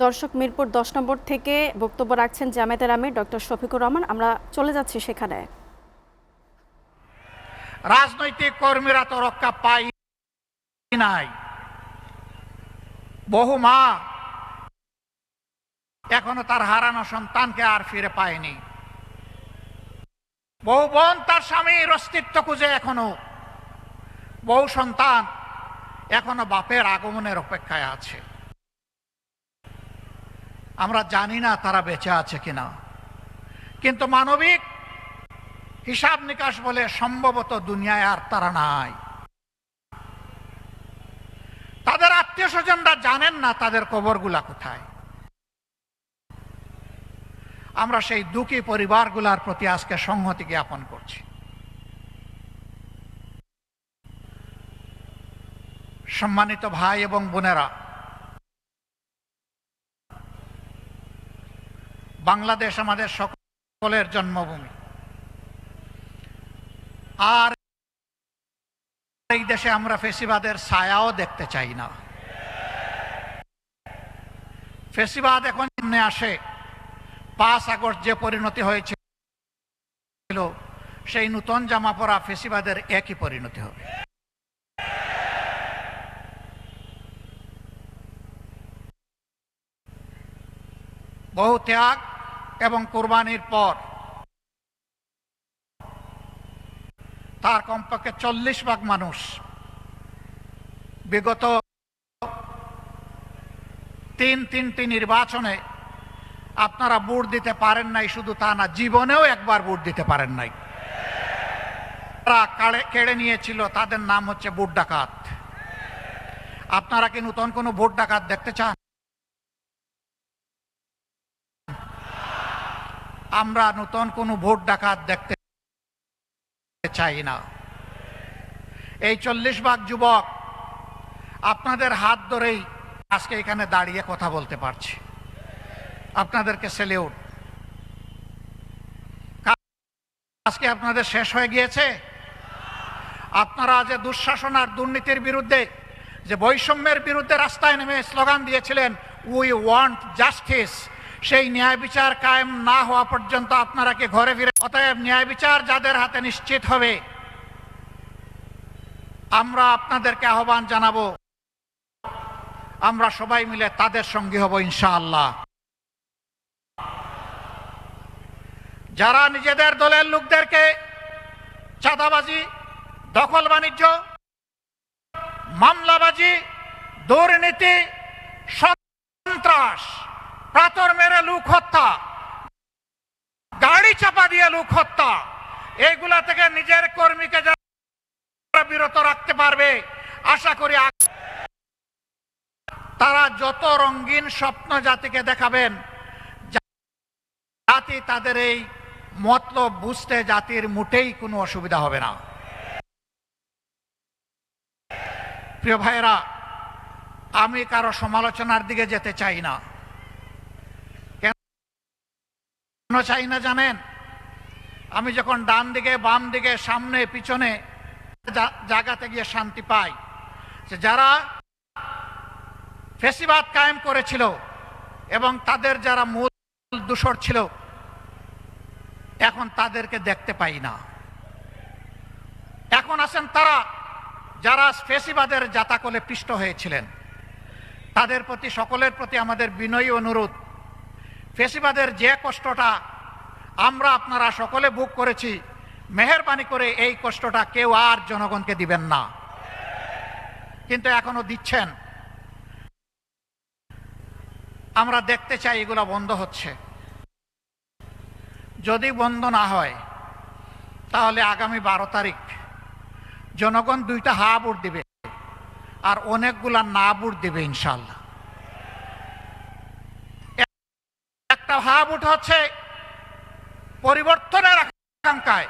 দর্শক, মিরপুর ১০ নম্বর থেকে বক্তব্য রাখছেন জামায়াতের আমির ডক্টর শফিকুর রহমান। আমরা চলে যাচ্ছি সেখানে। রাজনৈতিক কর্মীরা তো রক্ষা পাই নাই। বহু মা এখনো তার হারানো সন্তানকে আর ফিরে পায়নি। বহু বোন তার স্বামীর অস্তিত্ব খুঁজে এখনো, বহু সন্তান এখনো বাপের আগমনের অপেক্ষায় আছে। আমরা জানি না তারা বেঁচে আছে কিনা, কিন্তু মানবিক হিসাব নিকাশ বলে সম্ভবত দুনিয়ায় আর তারা নাই। তাদের আত্মীয় স্বজনরা জানেন না তাদের কবরগুলা কোথায়। আমরা সেই দুঃখী পরিবারগুলোর প্রতি আজকে সংহতি জ্ঞাপন করছি। সম্মানিত ভাই এবং বোনেরা, বাংলাদেশ আমাদের সকলের জন্মভূমি, আর এই দেশে আমরা ফ্যাসিবাদের ছায়াও দেখতে চাই না। ফ্যাসিবাদ এখন সামনে আসে, ৫ আগস্ট যে পরিণতি হয়েছিল সেই নূতন জামা পরা ফ্যাসিবাদের একই পরিণতি হবে। বহু ত্যাগ এবং কোরবানির পর তার কমপক্ষে ৪০ ভাগ মানুষ বিগত তিনটি নির্বাচনে আপনারা ভোট দিতে পারেন নাই। শুধু তা না, জীবনেও একবার ভোট দিতে পারেন নাই। তারা কেড়ে নিয়েছিল, তাদের নাম হচ্ছে ভোট ডাকাত। আপনারা কি নতুন কোনো ভোট ডাকাত দেখতে চান? আমরা নতুন কোনো ভোট ডাকাত দেখতে চাই না। এই ৪০ ভাগ যুবক আপনাদের হাত ধরেই আজকে এখানে দাঁড়িয়ে কথা বলতে পারছি। আপনাদেরকে স্যালিউট। আজকে আপনাদের শেষ হয়ে গিয়েছে? আপনারা যে দুঃশাসন আর দুর্নীতির বিরুদ্ধে, যে বৈষম্যের বিরুদ্ধে রাস্তায় নেমে স্লোগান দিয়েছিলেন, উই ওয়ান্ট জাস্টিস, সেই ন্যায় বিচার কায়েম না হওয়া পর্যন্ত আপনারা কি ঘরে ফিরে? অতএব ন্যায় বিচার যাদের হাতে নিশ্চিত হবে, আমরা আপনাদেরকে আহ্বান জানাবো, আমরা সবাই মিলে তাদের সঙ্গী হব ইনশাআল্লাহ। যারা নিজেদের দলের লোকদেরকে চাঁদাবাজি, দখল বাণিজ্য, মামলাবাজি, দুর্নীতি, সন্ত্রাস, পাথর মেরে লোক হত্যা, গাড়ি চাপা দিয়ে লোক হত্যা, এইগুলা থেকে নিজের কর্মীকে যারা বিরত রাখতে পারবে, আশা করি তারা যত রঙিন স্বপ্ন জাতিকে দেখাবেন, জাতি তাদের এই মতলব বুঝতে জাতির মোটেই কোনো অসুবিধা হবে না। প্রিয় ভাইয়েরা, আমি কারো সমালোচনার দিকে যেতে চাই না। কেন চাই না জানেন? আমি যখন ডান দিকে, বাম দিকে, সামনে, পিছনে জায়গাতে গিয়ে শান্তি পাই, যে যারা ফ্যাসিবাদ কায়েম করেছিল এবং তাদের যারা মূল দূষর ছিল, এখন তাদেরকে দেখতে পাই না। এখন আছেন তারা যারা ফ্যাসিবাদের জাতাকলে পিষ্ট হয়েছিলেন। তাদের প্রতি, সকলের প্রতি আমাদের বিনয়ী অনুরোধ, ফ্যাসিবাদের যে কষ্টটা আমরা আপনারা সকলে ভোগ করেছি, মেহেরবানি করে এই কষ্টটা কেউ আর জনগণকে দিবেন না। কিন্তু এখনো দিচ্ছেন। আমরা দেখতে চাই এগুলো বন্ধ হচ্ছে। যদি বন্ধ না হয় তাহলে আগামী 12 তারিখ জনগণ 2টা হা ভোট দিবে আর অনেকগুলা না ভোট দিবে ইনশাআল্লাহ। একটা হা ভোট হচ্ছে পরিবর্তনের আকাঙ্ক্ষায়,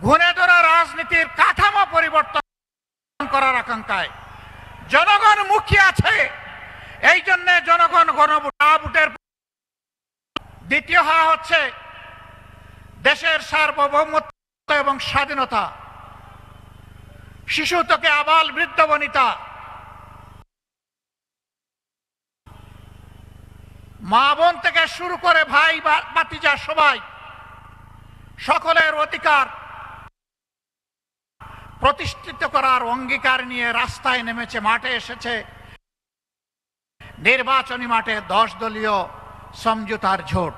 ঘুরে ধরা রাজনীতির কাঠামো পরিবর্তন করার আকাঙ্ক্ষায় জনগণ মুখিয়ে আছে। এই জন্য জনগণ গণভোটের। দ্বিতীয় হা হচ্ছে দেশের সার্বভৌমত্ব এবং স্বাধীনতা, শিশু থেকে আবাল বৃদ্ধ বনিতা মা বোন থেকে শুরু করে ভাই ভাতিজা সবাই সকলের অধিকার প্রতিষ্ঠিত করার অঙ্গীকার নিয়ে রাস্তায় নেমেছে, মাঠে এসেছে। নির্বাচনী মাঠে 10 দলীয় সমঝোতার জোট।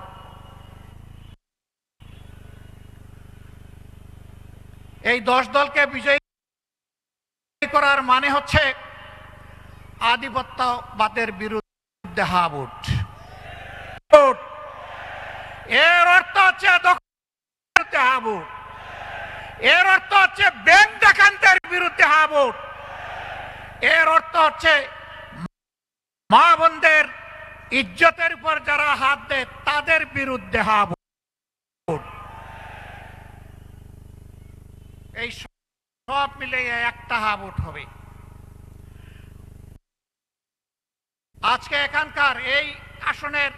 এই 10 দলকে বিজয়ী করার মানে হচ্ছে আধিপত্যবাদের বিরুদ্ধে হা ভোট। এর অর্থ হচ্ছে বিরুদ্ধে হা ভোট। এর অর্থ হচ্ছে ব্যাংক ডাকাতদের বিরুদ্ধে হা ভোট। এর অর্থ হচ্ছে মা বোনদের ইজ্জতের উপর যারা হাত দেয় তাদের বিরুদ্ধে হা ভোট। এই সব মিলে একটা হা ভোট হবে। আজকে এখানকার এই আসনের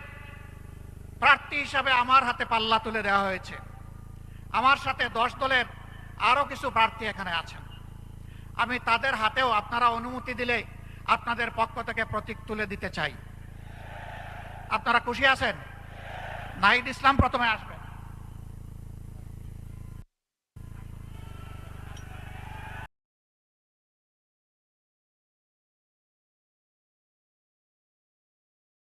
প্রার্থী হিসাবে আমার হাতে পাল্লা তুলে দেওয়া হয়েছে। আমার সাথে 10 দলের আরো কিছু প্রার্থী এখানে আছেন। আমি তাদের হাতেও আপনারা অনুমতি দিলে আপনাদের পক্ষ থেকে প্রতীক তুলে দিতে চাই। আপনারা খুশি আছেন? নাহিদ ইসলাম প্রথমে আসবে।